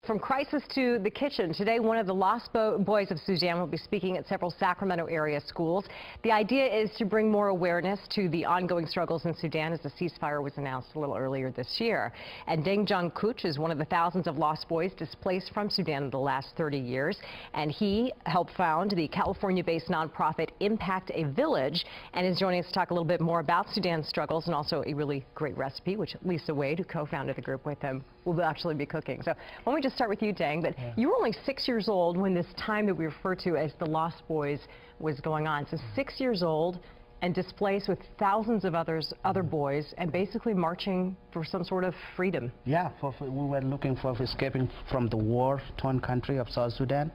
From crisis to the kitchen. Today, one of the lost boys of Sudan will be speaking at several Sacramento area schools. The idea is to bring more awareness to the ongoing struggles in Sudan as the ceasefire was announced a little earlier this year. And Deng JongKuch is one of the thousands of lost boys displaced from Sudan in the last 30 years. And he helped found the California-based nonprofit Impact a Village and is joining us to talk a little bit more about Sudan's struggles and also a really great recipe, which Lisa Wade, who co-founded the group with him, will actually be cooking. So why don't we just start with you, Deng, but you were only 6 years old when this time that we refer to as the Lost Boys was going on. So 6 years old and displaced with thousands of other boys and basically marching for some sort of freedom. Yeah, we were looking for escaping from the war-torn country of South Sudan.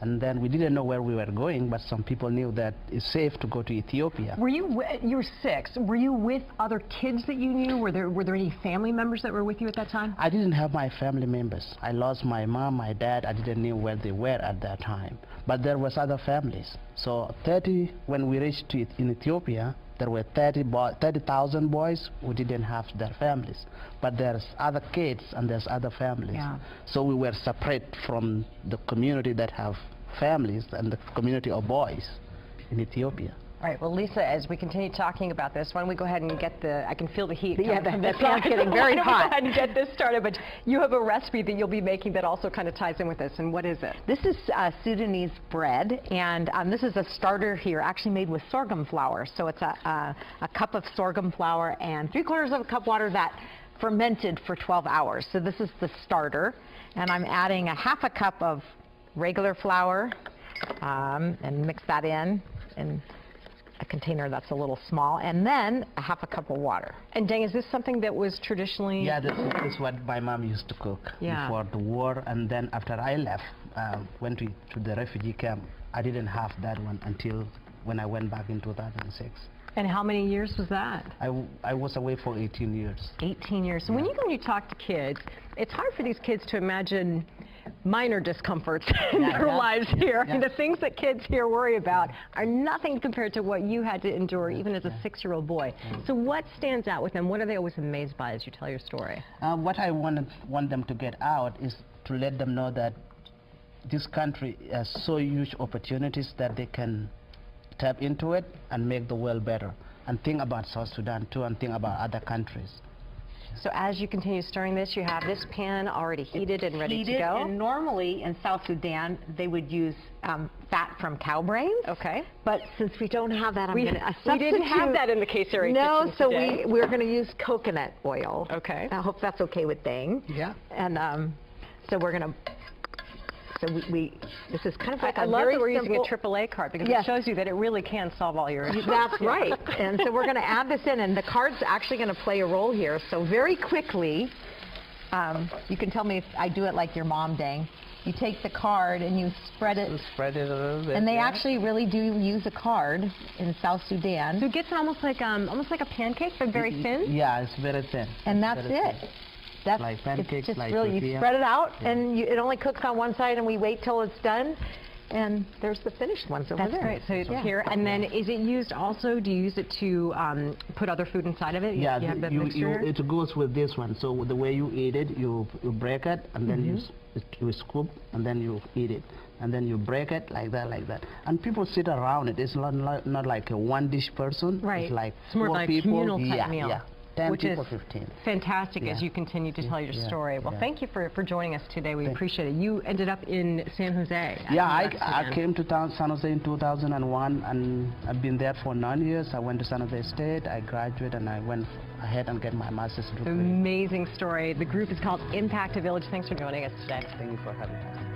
And then we didn't know where we were going, but some people knew that it's safe to go to Ethiopia. You were 6. Were you with other kids that you knew? Were there any family members that were with you at that time? I didn't have my family members. I lost my mom, my dad. I didn't know where they were at that time. But there was other families. So when we reached in Ethiopia, there were 30,000 boys who didn't have their families. But there's other kids and there's other families. Yeah. So we were separate from the community that have families and the community of boys in Ethiopia. All right, well, Lisa, as we continue talking about this, why don't we go ahead and get I can feel the heat. Yeah, the pan's getting very hot. Go ahead and get this started, but you have a recipe that you'll be making that also kind of ties in with this, and what is it? This is Sudanese bread, and this is a starter here, actually made with sorghum flour. So it's a cup of sorghum flour and 3/4 of a cup water that fermented for 12 hours. So this is the starter, and I'm adding a 1/2 cup of regular flour and mix that in a container that's a little small, and then a 1/2 cup of water. And Deng, is this something that was traditionally... Yeah, this is what my mom used to cook before the war, and then after I left, went to the refugee camp, I didn't have that one until when I went back in 2006. And how many years was that? I was away for 18 years. 18 years. So when you talk to kids, it's hard for these kids to imagine minor discomforts in their lives here. Yeah. The things that kids here worry about are nothing compared to what you had to endure even as a 6-year-old boy. So what stands out with them? What are they always amazed by as you tell your story? What I want them to get out is to let them know that this country has so huge opportunities that they can tap into it and make the world better. And think about South Sudan too, and think about other countries. So as you continue stirring this, you have this pan already heated and ready to go? And normally in South Sudan, they would use fat from cow brains. Okay. But since we don't have that, we didn't have that in the KCRA No, kitchen so today. we're going to use coconut oil. Okay. I hope that's okay with Deng. Yeah. And so we're going to... So this is kind of like I a love very that we're simple... using a AAA card because it shows you that it really can solve all your issues. That's right. And so we're going to add this in, and the card's actually going to play a role here. So very quickly, you can tell me if I do it like your mom, Deng. You take the card and you spread it. Spread it a little bit. And they actually really do use a card in South Sudan. So it gets it almost like a pancake, but very thin? Yeah, it's very thin. And that's it. That's like pancakes, it's just like really, you spread it out, and it only cooks on one side, and we wait till it's done, and there's the finished ones over there. That's great. So it's here, and then is it used also? Do you use it to put other food inside of it? Yeah, it goes with this one. So the way you eat it, you break it, and then you scoop, and then you eat it, and then you break it like that. And people sit around it. It's not like a one-dish person. Right. It's like it's more 4 like people. A communal type meal. Yeah. 10 which people, is 15. Fantastic as you continue to tell your story. Well, thank you for joining us today. We appreciate it. You ended up in San Jose. Yeah, I came to San Jose in 2001, and I've been there for 9 years. I went to San Jose State, I graduated, and I went ahead and get my master's degree. Amazing story. The group is called Impact a Village. Thanks for joining us today. Thank you for having us.